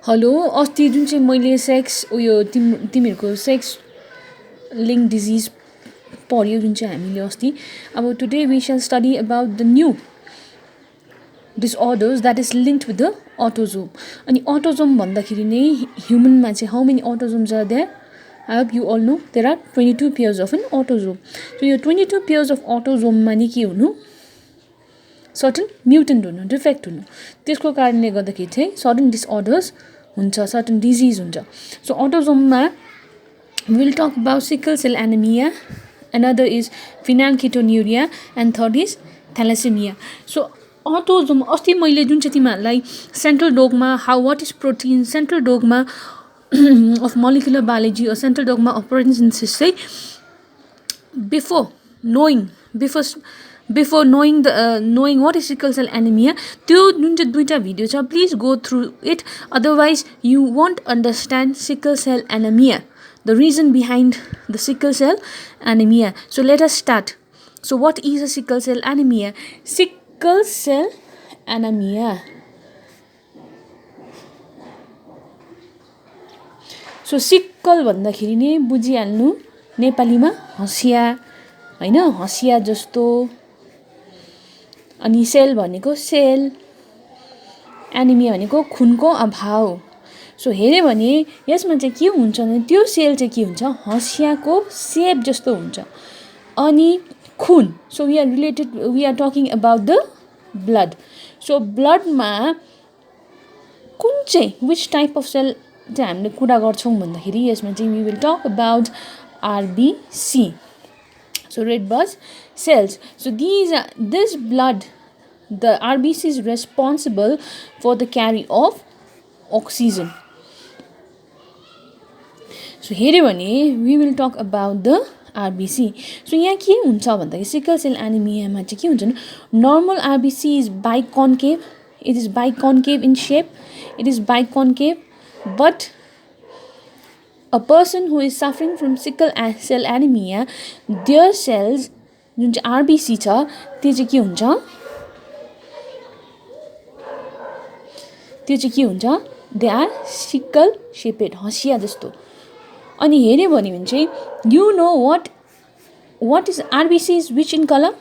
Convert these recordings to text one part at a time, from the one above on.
Hello अस्ति जुन चाहिँ मैले सेक्स उयो तिमीहरूको सेक्स लिङ्क डिजिज पढ्यो जुन चाहिँ हामीले अस्ति अब today we shall study about the new disorders that is linked with the autosome अनि अटोजोम भन्दाखेरि नै ह्युमनमा चाहिँ how many autosomes are there I hope you all know there are 22 pairs of an autosome so यो 22 pairs of अटोजोममा नि के हुनु certain mutant हुनु डिफेक्ट हुनु त्यसको कारणले गर्दाखेरि चाहिँ सर्टन डिसअर्डर्स हुन्छ सर्टन डिजिज हुन्छ सो अटोजोममा will talk about sickle cell anaemia another is phenylketonuria and third is thalassemia so autosome अस्ति मैले जुन चाहिँ तिमीहरूलाई central dogma how what is protein central dogma of molecular biology or central dogma of protein synthesis चाहिँ before knowing what is sickle cell anemia त्यो जुन चाहिँ दुईटा भिडियो छ please go through it otherwise you won't understand sickle cell anaemia the reason behind the sickle cell anemia. So let us start. So what is a sickle cell anemia? Sickle cell anemia. So sickle भन्दाखेरि नै बुझिहाल्नु नेपालीमा हँसिया हैन हँसिया जस्तो अनि sale भनेको sale anaemia भनेको खुनको अभाव सो हेऱ्यो भने यसमा चाहिँ के हुन्छ भने त्यो सेल चाहिँ के हुन्छ हँसियाको सेप जस्तो हुन्छ अनि खुन so we are talking about the blood so ब्लडमा कुन चाहिँ विच टाइप अफ सेल चाहिँ हामीले कुरा गर्छौँ भन्दाखेरि यसमा चाहिँ we will talk about RBC so red blood cells so this blood the RBC is responsible for the carry of oxygen. So हेऱ्यो भने we will talk about the RBC. So यहाँ के हुन्छ भन्दाखेरि सिकल सेल एनिमियामा चाहिँ के हुन्छ भने normal RBC is biconcave. It is biconcave in shape. It is biconcave. But a person who is suffering from sickle cell anemia, their cells जुन चाहिँ RBC छ त्यो चाहिँ के हुन्छ त्यो चाहिँ के हुन्छ दे आर सिकल शेपेड हँसिया जस्तो अनि हेऱ्यो भने चाहिँ you know what is RBC is which in colour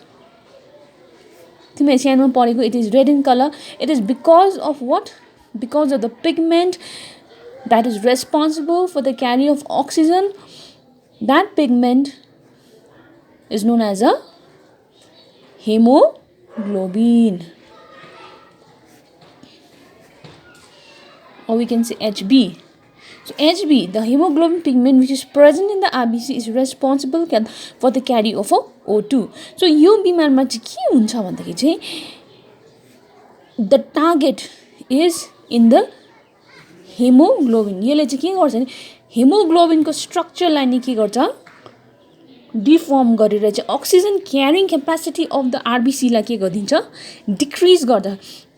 तिमीले सानोमा पढेको it is red in colour it is because of what because of the pigment that is responsible for the carry of oxygen that pigment is known as a haemoglobin or we can say HB. So HB, the hemoglobin pigment which is present in the RBC is responsible for the carry of O2. So यो बिमारमा चाहिँ के हुन्छ भन्दाखेरि चाहिँ the target is in the hemoglobin. यसले चाहिँ के गर्छ भने हेमोग्लोबिनको स्ट्रक्चरलाई नि के गर्छ डिफर्म गरेर चाहिँ oxygen carrying capacity of the आरबिसीलाई के गरिदिन्छ डिक्रिज गर्छ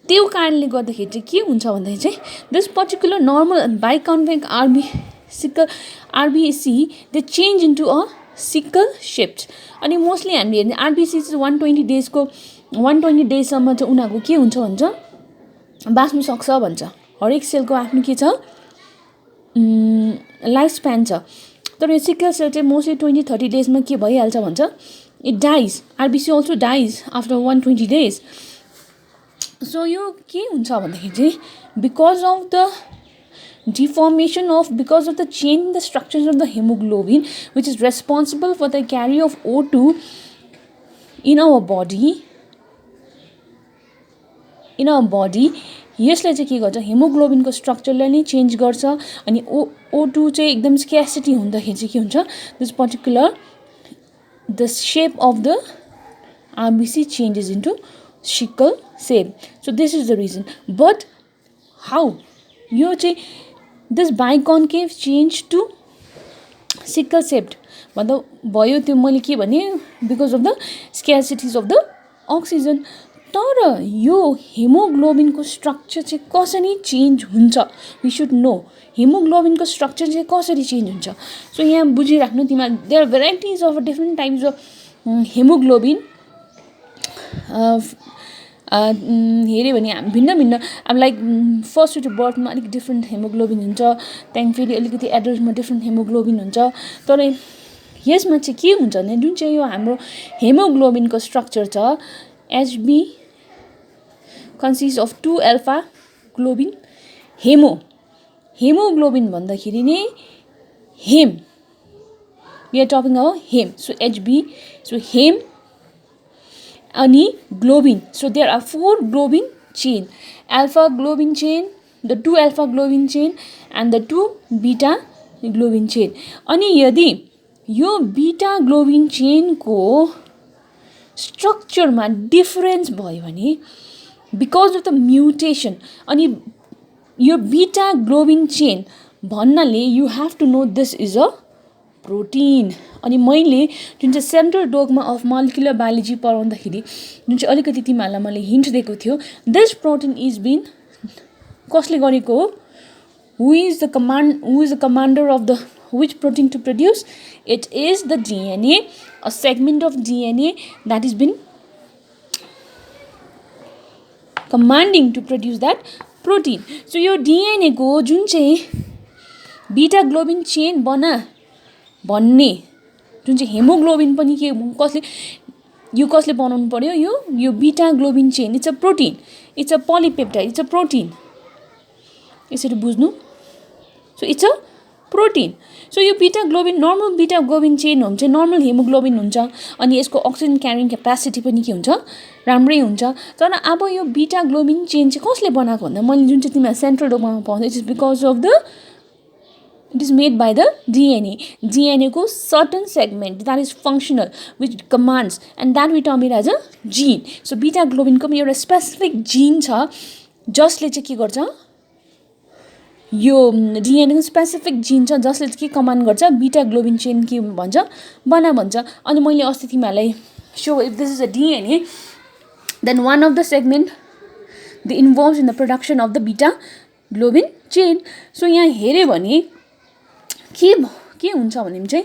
त्यो कारणले गर्दाखेरि चाहिँ के हुन्छ भन्दाखेरि चाहिँ this particular normal biconcave RBC they change into a sickle shaped अनि मोस्टली हामीले हेर्ने आरबिसी चाहिँ 120 डेजसम्म चाहिँ उनीहरूको के हुन्छ भन्छ बाँच्नु सक्छ भन्छ हरेक सेलको आफ्नो के छ लाइफ स्प्यान छ तर यो सिकल सेल चाहिँ मोस्टली 20-30 डेजमा के भइहाल्छ भन्छ it dies RBC also dies after 120 days so यो के हुन्छ भन्दाखेरि चाहिँ because of the deformation because of the change in the structures of the hemoglobin which is responsible for the carry of O2 in our body यसले चाहिँ के गर्छ हेमोग्लोबिनको स्ट्रक्चरलाई नै चेन्ज गर्छ अनि O2 चाहिँ एकदम स्क्यासिटी हुँदाखेरि चाहिँ के हुन्छ this particular the shape of the RBC changes into sickle cell. So this is the reason. But how? यो चाहिँ this biconcave change to sickle shaped मतलब भयो त्यो मैले के भने because of the scarcities of the oxygen तर यो हेमोग्लोबिनको स्ट्रक्चर चाहिँ कसरी चेन्ज हुन्छ वी शुड नो हेमोग्लोबिनको स्ट्रक्चर चाहिँ कसरी चेन्ज हुन्छ सो यहाँ बुझिराख्नु तिमीहरू there are varieties of different types of haemoglobin हेऱ्यो भने भिन्न भिन्न अब लाइक फर्स्ट बर्थमा अलिक डिफ्रेन्ट हेमोग्लोबिन हुन्छ, त्यहाँदेखि फेरि अलिकति एडल्टमा डिफ्रेन्ट हेमोग्लोबिन हुन्छ। तर यसमा चाहिँ के हुन्छ भने जुन चाहिँ यो हाम्रो हेमोग्लोबिनको स्ट्रक्चर छ, HB consist of 2 alpha globin haemoglobin भन्दाखेरि नै haem, we are talking about haem. So HB, so haem अनि globin, so there are 4 globin chain, alpha globin chain, the 2 alpha globin chain and the 2 beta globin chain. अनि यदि यो beta globin चेनको स्ट्रक्चरमा difference भयो भने because of the mutation, अनि यो बीटा ग्लोबिन चेन भन्नाले you have to know this is a protein. अनि मैले जुन चाहिँ central dogma of molecular biology पढाउँदाखेरि जुन चाहिँ अलिकति तिमीहरूलाई मैले हिन्ट दिएको थियो, दिस प्रोटिन इज बिन कसले गरेको हो, who is the commander of the which protein to produce? It is the DNA, a segment of DNA that has been commanding to produce that protein. So your DNA को जुन चाहिँ beta globin chain बना भन्ने जुन चाहिँ haemoglobin पनि के कसले बनाउनु पर्यो, यो beta globin chain, it's a protein, it's a polypeptide, it's a protein, यसरी बुझ्नु। So it's a protein. So यो beta globin, normal beta globin chain हुन्छ, नर्मल हेमोग्लोबिन हुन्छ, अनि यसको अक्सिजन क्यारिङ क्यापासिटी पनि के हुन्छ, राम्रै हुन्छ। तर अब यो बीटा ग्लोबिन चेन चाहिँ कसले बनाएको भन्दा मैले जुन चाहिँ तिमीलाई सेन्ट्रल डोगमा पाउँछ, it is because of the it is made by the DNA को certain segment that is functional which commands and that we term it as a gene. So beta ग्लोबिनको पनि एउटा स्पेसिफिक जिन छ जसले चाहिँ के गर्छ, यो DNA को स्पेसिफिक जिन छ जसले के कमान्ड गर्छ, बीटा ग्लोबिन चेन के भन्छ, बना भन्छ। अनि मैले अस्ति तिमीहरूलाई so if this is a DNA, then one of the segment the involve in the production of the beta globin chain. So यहाँ हेऱ्यो भने के हुन्छ भने चाहिँ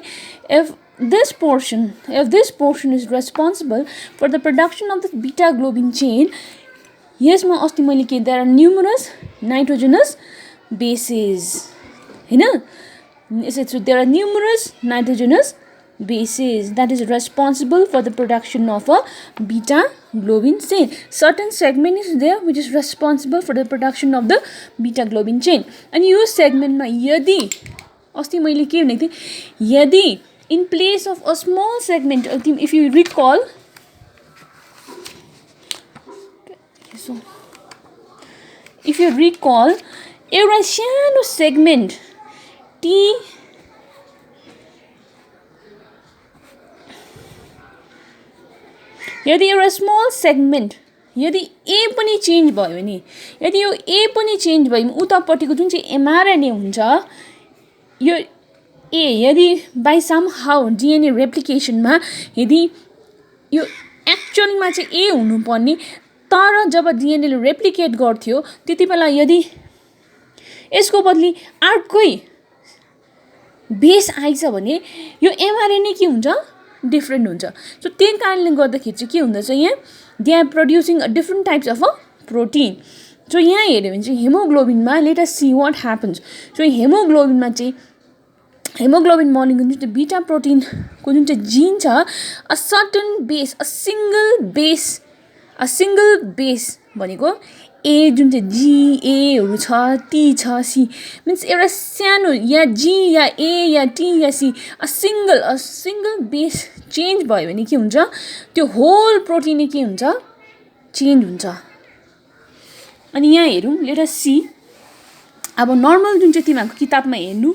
if this portion is responsible for the production of the beta globin chain, यसमा अस्ति मैले के, there are numerous nitrogenous bases, हैन? So there are numerous nitrogenous bases that is responsible for the production of a beta globin chain. Certain segment is there which is responsible for the production of the beta globin chain. And यो segment मा यदि अस्ति मैले के भनेको थिएँ, यदि in place of a small segment, if you recall, एउटा सानो सेगमेन्ट T यदि एउटा स्मल सेगमेन्ट यदि A पनि चेन्ज भयो भने, यदि यो A पनि चेन्ज भयो भने उतापट्टिको जुन चाहिँ mRNA हुन्छ, यो A यदि बाई सम हाउ DNA रेप्लिकेसनमा यदि यो एक्चुअलमा चाहिँ A हुनुपर्ने, तर जब DNA ले रेप्लिकेट गर्थ्यो त्यति बेला यदि यसको बदली अर्कै बेस आइछ भने यो mRNA के हुन्छ, डिफ्रेन्ट हुन्छ। सो त्यही कारणले गर्दाखेरि चाहिँ के हुँदछ, यहाँ they are producing a different types of a protein. So यहाँ हेऱ्यो भने चाहिँ हेमोग्लोबिनमा let us see what happens. So हेमोग्लोबिनमा चाहिँ हेमोग्लोबिन मोलिक्युल जुन चाहिँ बीटा प्रोटिनको जुन चाहिँ जिन छ, a certain base, a single base भनेको ए जुन चाहिँ GAहरू छ, T छ, C मिन्स एउटा सानो या G yeah A yeah T yeah C, a single base change भयो भने के हुन्छ, त्यो होल प्रोटिन नै के हुन्छ, चेन्ज हुन्छ। अनि यहाँ हेरौँ, लेट अस सी। अब नर्मल जुन चाहिँ तिमीहरूको किताबमा हेर्नु,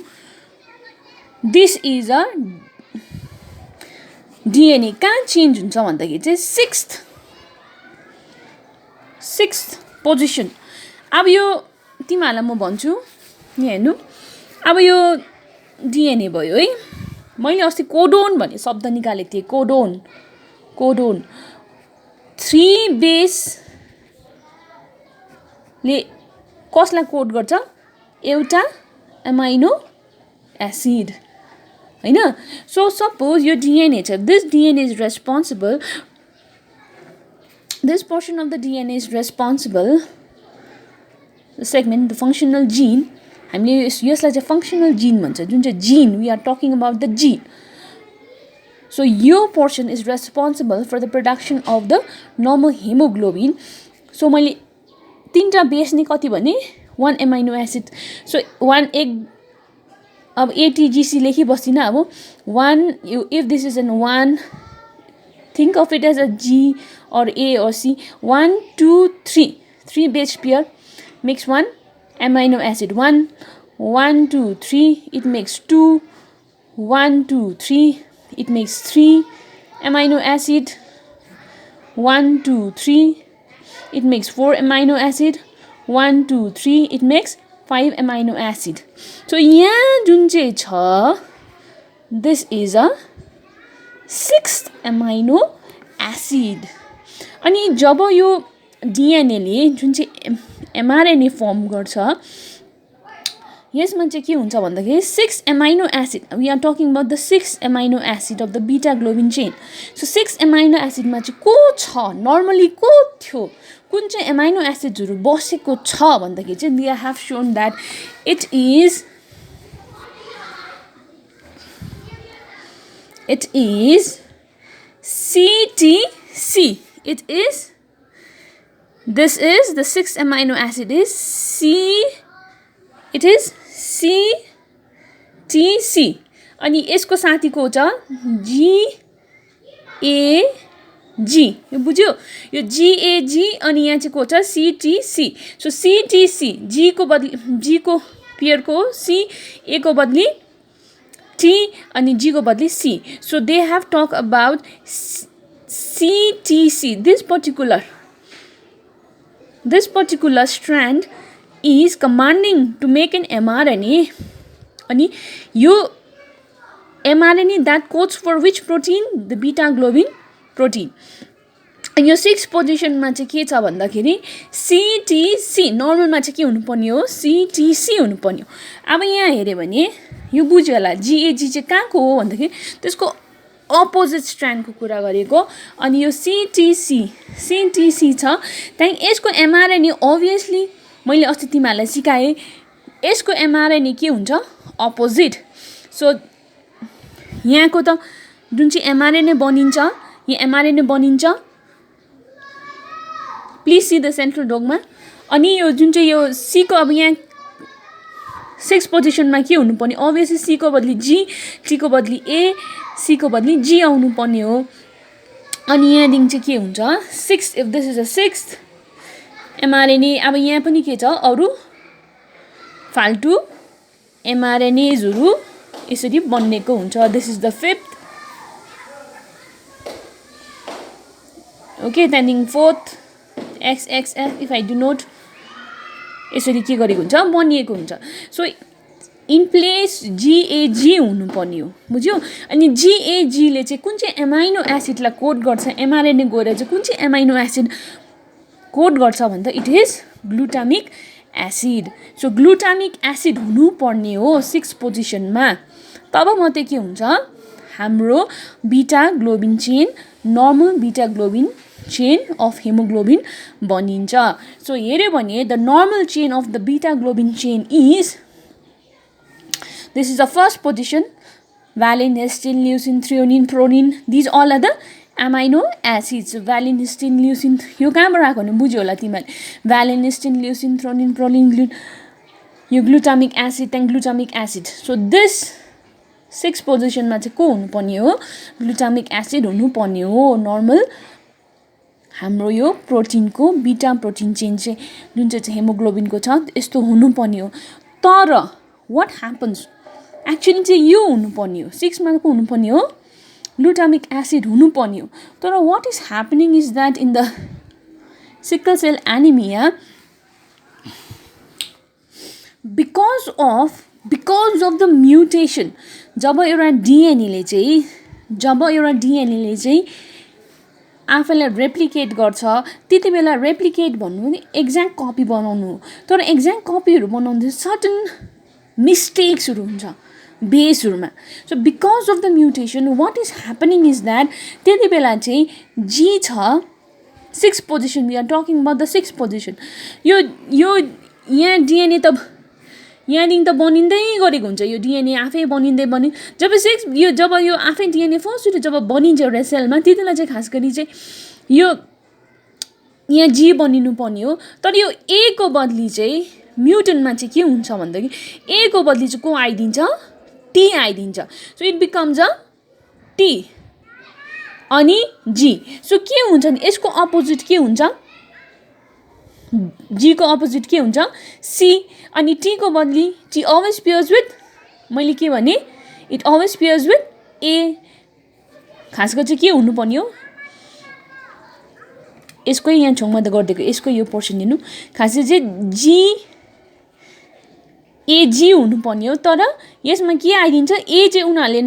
दिस इज अ DNA कहाँ चेन्ज हुन्छ भन्दाखेरि चाहिँ सिक्स्थ पोजिसन। अब यो तिमीहरूलाई म भन्छु, यहाँ हेर्नु, अब यो DNA भयो है, मैले अस्ति कोडोन भन्ने शब्द निकालेको थिएँ, कोडोन 3 बेसले कसलाई कोड गर्छ, एउटा एमाइनो एसिड, हैन? सो सपोज यो DNA छ, this DNA is responsible, the This portion of the DNA is responsible, the segment, the functional gene, हामीले यसलाई चाहिँ functional gene भन्छ, जुन चाहिँ gene, we are talking about the gene. So your portion is responsible for the production of the normal hemoglobin. So मैले तीनटा base नि कति भने 1 amino acid. So 1 egg अब ATGC लेखी बस्दिन अब 1 if this is an 1, think of it as a G or A or C. 1 2 3 base pair makes 1 amino acid. 1 2 3 it makes 2. 1 2 3 it makes 3 amino acid. 1 2 3 it makes 4 amino acid. 1 2 3 it makes 5 amino acid. So यहाँ जुन चाहिँ छ, this is a 6th amino acid. अनि जब यो DNA ले जुन चाहिँ mRNA form गर्छ, यसमा चाहिँ के हुन्छ भन्दाखेरि 6 amino acid, we are talking about the 6th amino acid of the beta globin chain. So 6 amino acid मा चाहिँ को छ, normally को थियो, कुन चाहिँ amino acids हरु बसेको छ भन्दाखेरि चाहिँ they have shown that it is CTC. This is the 6th amino acid is CTC. अनि यसको साथी को छ GAG. यो बुझ्यो, यो GAG अनि यहाँ चाहिँ को छ CTC. So CTC, G को बदली G को पेयर को C, A को बदली T अनि G को बदली C. So they have talked about CTC. This particular strand is commanding to make an mRNA. अनि यो mRNA that codes for which protein? The beta globin protein. And यो 6th position मा चाहिँ के छ भन्दाखेरि CTC. नर्मल मा चाहिँ के हुनुपर्ने हो? CTC हुनुपर्ने हो. अब यहाँ हेर्यो भने यो बुझ्यो होला GAG चाहिँ कहाँको हो भन्दाखेरि त्यसको अपोजिट स्ट्रान्डको कुरा गरेको. अनि यो CTC छ. त्यहाँदेखि यसको mRNA obviously मैले अस्ति तिमीहरूलाई सिकाएँ, यसको mRNA के हुन्छ? अपोजिट. सो यहाँको त जुन चाहिँ mRNA बनिन्छ, यहाँ mRNA बनिन्छ, please see the central dogma. अनि यो जुन चाहिँ यो C को अब यहाँ 6 पोजिसनमा के हुनुपर्ने? अभियसली C को बदली G, T को बदली A, C को बदली G आउनु पर्ने हो. अनि यहाँदेखि चाहिँ के हुन्छ? 6, if this is a 6th mRNA. अब यहाँ पनि के छ? अरु फाल्टु mRNAs हरु यसरी बन्नेको हुन्छ. This is the 5th. Okay, then 4th XXF, if I do not, यसरी के गरेको हुन्छ? बनिएको हुन्छ. सो इन प्लेस GAG हुनुपर्ने हो, बुझ्यो? अनि GAG ले चाहिँ कुन चाहिँ एमाइनो एसिडलाई कोड गर्छ? mRNA गएर चाहिँ कुन चाहिँ एमाइनो एसिड कोड गर्छ भन्दा it is glutamic acid. So glutamic acid हुनुपर्ने हो 6 पोजिसनमा. तब मात्रै के हुन्छ? हाम्रो beta globin chain, normal beta globin chain of hemoglobin बनिन्छ. So हेर्यो भने the normal chain of the beta globin chain is, this is the first position, valine, histidine, leucine, threonine, proline. These all are the amino acids. Valine, histidine, leucine, यो कहाँबाट आएको भने बुझ्यो होला तिमीले. Valine, histidine, leucine, threonine, proline, यो glutamic acid and glutamic acid. So this 6 position मा चाहिँ को हुनुपर्ने हो? ग्लुटामिक एसिड हुनुपर्ने हो. नर्मल हाम्रो यो प्रोटिनको बीटा प्रोटिन चेन चाहिँ जुन चाहिँ हेमोग्लोबिनको छ यस्तो हुनुपर्ने हो. तर व्हाट ह्यापन्स? एक्चुअली चाहिँ यो हुनुपर्ने हो. 6 मा को हुनुपर्ने हो? ग्लुटामिक एसिड हुनुपर्ने हो. तर what is happening is that in the sickle cell anaemia, because of the mutation, जब एउटा डीएनए ले चाहिँ आफैलाई रेप्लिकेट गर्छ, त्यति बेला रेप्लिकेट भन्नु भने एक्ज्याक्ट कपी बनाउनु. तर एक्ज्याक्ट कपीहरू बनाउँदा सर्टन मिस्टेक्सहरू हुन्छ बेसहरुमा. So because of the mutation what is happening is that त्यति बेला चाहिँ जी छ 6th position, we are talking about the 6th position. यो यो यहाँ डिएनए त यहाँदेखि त बनिँदै गरेको हुन्छ, यो डिएनए आफै बनिँदै जब यो आफै डिएनए फर्स्टचोटि जब बनिन्छ एउटा सेलमा, त्यति बेला चाहिँ खास गरी चाहिँ यो यहाँ जी बनिनु पर्ने हो. तर यो ए को बदली चाहिँ म्युटेन्टमा चाहिँ के हुन्छ भन्दाखेरि ए को बदली चाहिँ को आइदिन्छ, टी आइदिन्छ. So it becomes a T अनि जी. सो के हुन्छ नि यसको अपोजिट के हुन्छ, जी को अपोजिट के हुन्छ, सी. अनि टी को बदली टी अलवेज पेयर्स विथ, मैले के भने इट अलवेज पेयर्स विथ ए. खास गरी चाहिँ के हुनुपर्ने हो, यसकै यहाँ छेउमा त गरिदिएको, यसको यो पोर्सन दिनु. खासै चाहिँ जी एजी हुनुपर्ने हो. तर यसमा के आइदिन्छ, ए चाहिँ उनीहरूले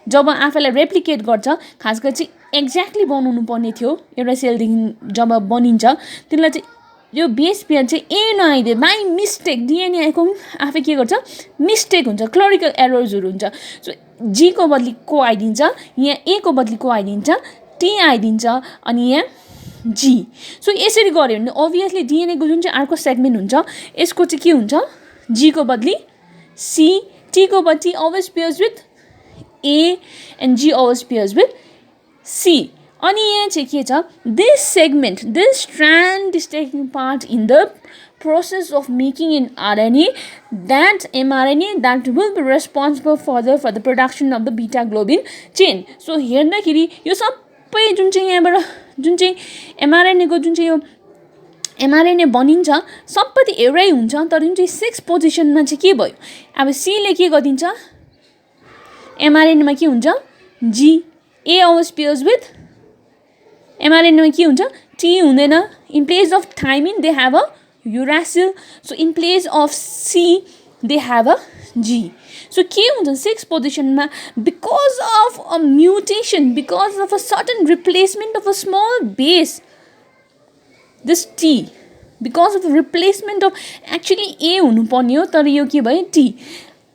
जब आफैलाई रेप्लिकेट गर्छ, खास गरी चाहिँ एक्ज्याक्टली बनाउनु पर्ने थियो एउटा सेलदेखि जब बनिन्छ, त्यसलाई चाहिँ यो बेस पेयर चाहिँ ए नआइदियो बाई मिस्टेक, डिएनए आएको आफै के गर्छ, मिस्टेक हुन्छ, क्लरिकल एरर्सहरू हुन्छ. सो जी को बदली को आइदिन्छ, यहाँ ए को बदली को आइदिन्छ, टी आइदिन्छ अनि यहाँ जी. सो यसरी गऱ्यो भने अभियसली डिएनएको जुन चाहिँ अर्को सेगमेन्ट हुन्छ यसको चाहिँ के हुन्छ, जी को बदली सी, टी को बदली always pairs with A and G always pairs with C. अनि यहाँ चाहिँ के छ, this segment, this strand is taking part in the process of making an RNA, that mRNA that will be responsible further for the production of the beta globin chain. So हेर्दाखेरि यो सबै जुन चाहिँ यहाँबाट जुन चाहिँ mRNA को जुन चाहिँ यो mRNA बनिन्छ सबै त एउटै हुन्छ. तर जुन चाहिँ 6th पोजिसनमा चाहिँ के भयो, अब सी ले के गरिदिन्छ, mRNA मा के हुन्छ, जी. ए always pairs with mRNA मा के हुन्छ, टी हुँदैन. In place of thymine they have a uracil. So in place of C they have a G. So के हुन्छ 6th पोजिसनमा, because of a mutation, because of a certain replacement of a small base, this T, because of the replacement of actually A हुनु पर्ने हो तर यो के भयो T.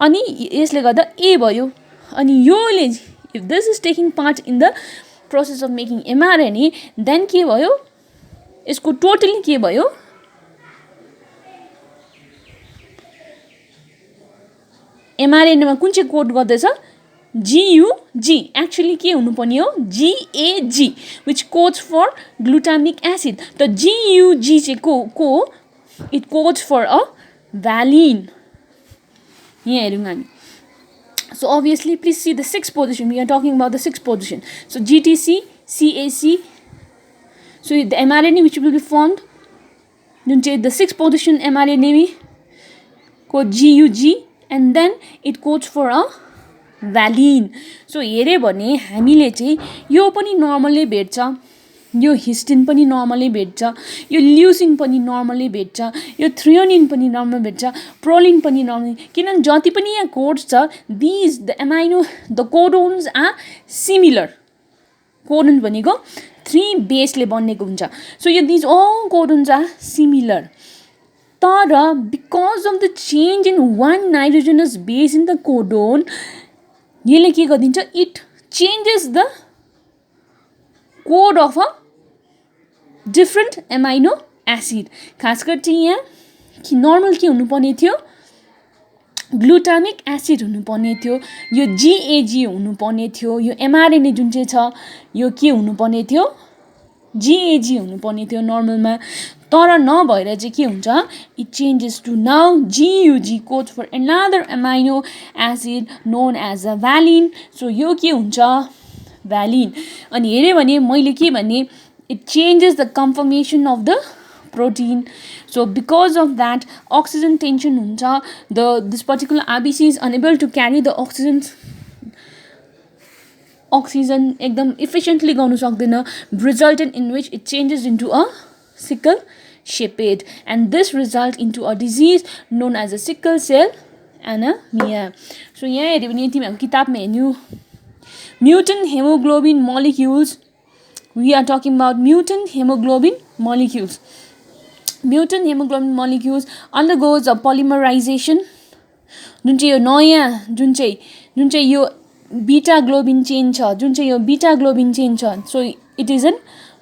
अनि यसले गर्दा A भयो. अनि योले if this is taking part in the process of making mRNA, then के भयो, यसको टोटली के भयो, mRNA कुन चाहिँ कोड गर्दैछ, GUG. एक्चुअली के हुनुपर्ने हो, GAG which codes for glutamic acid. त GUG चाहिँ को it codes for a valine. यहाँ हेरौँ हामी. So obviously please see the 6th position, we are talking about the 6th position. So GTC, CAC, so the mRNA which will be formed, जुन चाहिँ the 6th position mRNA को GUG, and then it codes for a valine. So हेरे भने हामीले चाहिँ यो पनि normally भेट्छ, यो हिस्टिन पनि नर्मली भेट्छ, यो ल्युसिन पनि नर्मली भेट्छ, यो थ्रियोनिन पनि नर्मल भेट्छ, प्रोलिन पनि नर्मली. किनभने जति पनि यहाँ कोड्स छ, these the amino the codons are similar. Codon भनेको 3 बेसले बनेको हुन्छ. सो यो these all codons are similar. तर because of the change in one nitrogenous base in the codon, यसले के गरिदिन्छ, it changes the code of a different amino acid. खास गरी चाहिँ यहाँ नर्मल के हुनुपर्ने थियो, ग्लुटामिक एसिड हुनुपर्ने थियो, यो जिएजी हुनुपर्ने थियो, यो एमआरएनए जुन चाहिँ छ यो के हुनुपर्ने थियो, जिएजी हुनुपर्ने थियो नर्मलमा. तर नभएर चाहिँ के हुन्छ, it changes to now G U G code for another amino acid known as a valine. So यो के हुन्छ, भ्यालिन. अनि हेऱ्यो भने मैले के भने, it changes the conformation of the protein. So because of that oxygen tension huncha, this particular RBC is unable to carry the oxygen ekdam efficiently garnu sakdaina, resultant in which it changes into a sickle shaped, and this result into a disease known as a sickle cell anemia. So यहाँ हेऱ्यो भने तिमीहरुको किताबमा हेर्नु, mutant hemoglobin molecules, we are talking about mutant hemoglobin molecules. Mutant hemoglobin molecules undergoes a polymerization. जुन चाहिँ यो नयाँ जुन चाहिँ यो बीटा ग्लोबिन चेन छ, जुन चाहिँ यो बीटा ग्लोबिन चेन छ, so it is an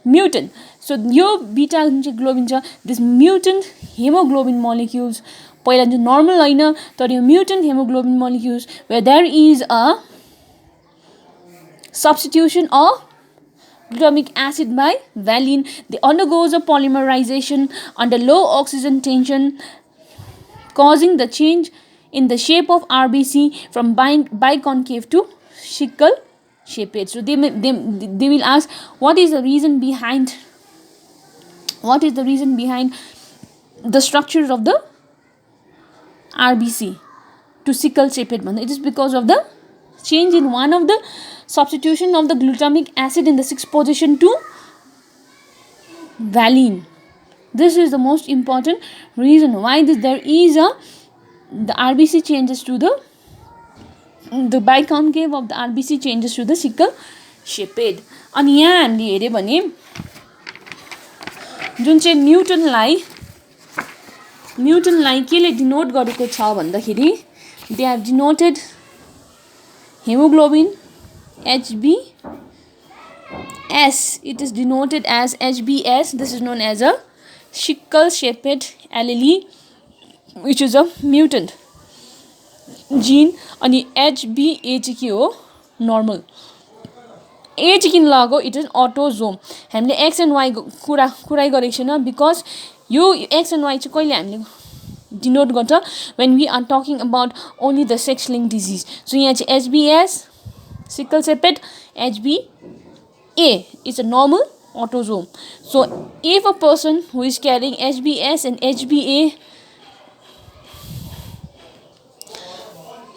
mutant. So यो बिटा जुन चाहिँ ग्लोबिन छ दिस म्युटेन्ट हेमोग्लोबिन मोलिक्युल्स पहिला चाहिँ नर्मल होइन तर यो mutant haemoglobin molecules where there is a substitution of glutamic acid by valine, they undergoes a polymerization under low oxygen tension, causing the change in the shape of RBC from biconcave to sickle shaped. So they will ask what is the reason behind the structure of the RBC to sickle shaped. It is because of the change in one of the substitution of the glutamic acid in the 6th position to valine. This is the most important reason why there is the RBC changes to the biconcave of the RBC changes to the sickle shaped. अनि यहाँ हामीले हेर्यो भने जुन चाहिँ म्युटेन्टलाई केले denote गरेको छ भन्दाखेरि they have denoted hemoglobin HbS. It is denoted as HbS. This is known as a sickle shaped allele, which is a mutant gene. अनि HbA चाहिँ के हो normal. A चाहिँ किन लाग्यो it is autosome. हामीले X and Y कुरै गरेको छैन because यो X and Y चाहिँ कहिले हामीले denote गर्छ when we are talking about only the sex linked disease. So यहाँ चाहिँ HbS sickle shaped HbA is a normal autosome. So if a person who is carrying HbS and HbA,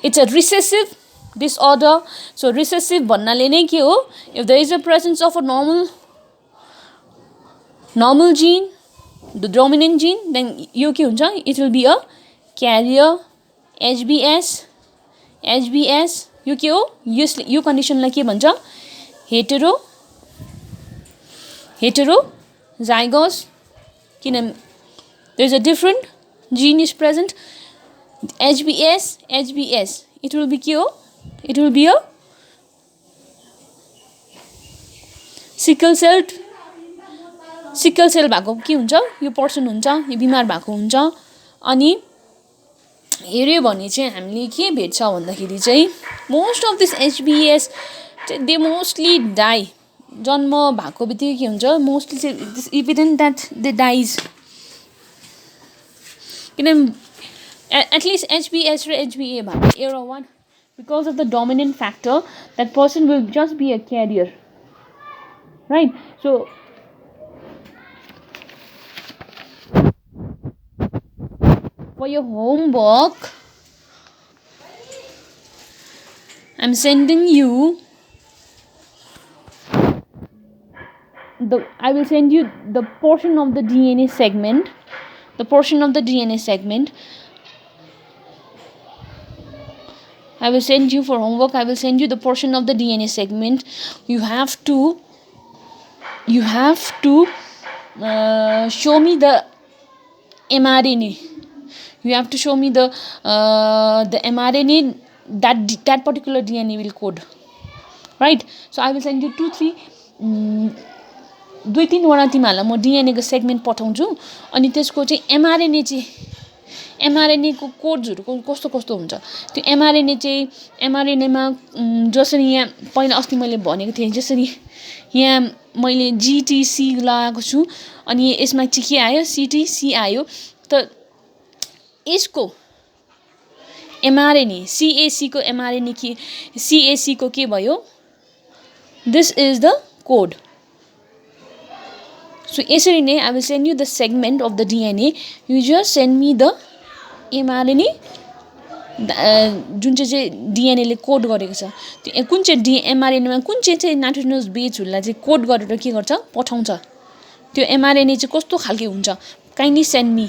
it's a recessive disorder. So recessive भन्नाले नै के हो, if there is a presence of a normal gene, the dominant gene, then यो के हुन्छ, it will be a carrier HbS यो के हो, यो कन्डिसनलाई के भन्छ, heterozygous. किन there is a different gene is present, HbS it will be के हो, it will be a sickle cell भएको के हुन्छ, यो पर्सन हुन्छ, यो बिमार भएको हुन्छ. अनि हेर्यो भने चाहिँ हामीले के भेट्छ भन्दाखेरि चाहिँ most of this HbS they mostly die. जन्म भएको बित्तिकै के हुन्छ, मोस्टली चाहिँ this evident that they dies. किन एटलिस्ट HbS र HbA भएको एउटा one because of the dominant factor, that person will just be a carrier, right? So for your homework, I'm sending you I will send you the portion of the DNA segment. I will send you for homework. I will send you the portion of the DNA segment. You have to show me the mRNA. You have to show me the mRNA that particular DNA will code. Right? So I will send you 2-3 2-3 तिमीहरूलाई म DNA को segment पठाउँछु. अनि त्यसको चाहिँ mRNA को कोड्सहरु कस्तो हुन्छ. त्यो mRNA चाहिँ mRNA मा जसरी यहाँ पहिला अस्ति मैले भनेको थिएँ, जसरी यहाँ मैले GTC लगाएको छु अनि यसमा चाहिँ के आयो, CTC आयो. त यसको mRNA CAC को mRNA के CAC को के भयो, this is the code. So यसरी नै I will send you the segment of the DNA. You just send me the mRNA जुन चाहिँ DNA ले कोड गरेको छ. त्यो कुन चाहिँ mRNA मा कुन चाहिँ नाइट्रोजनस बेसहरुलाई चाहिँ कोड गरेर के गर्छ, पठाउँछ. त्यो mRNA चाहिँ कस्तो खालके हुन्छ, काइन्डली सेन्ड मी.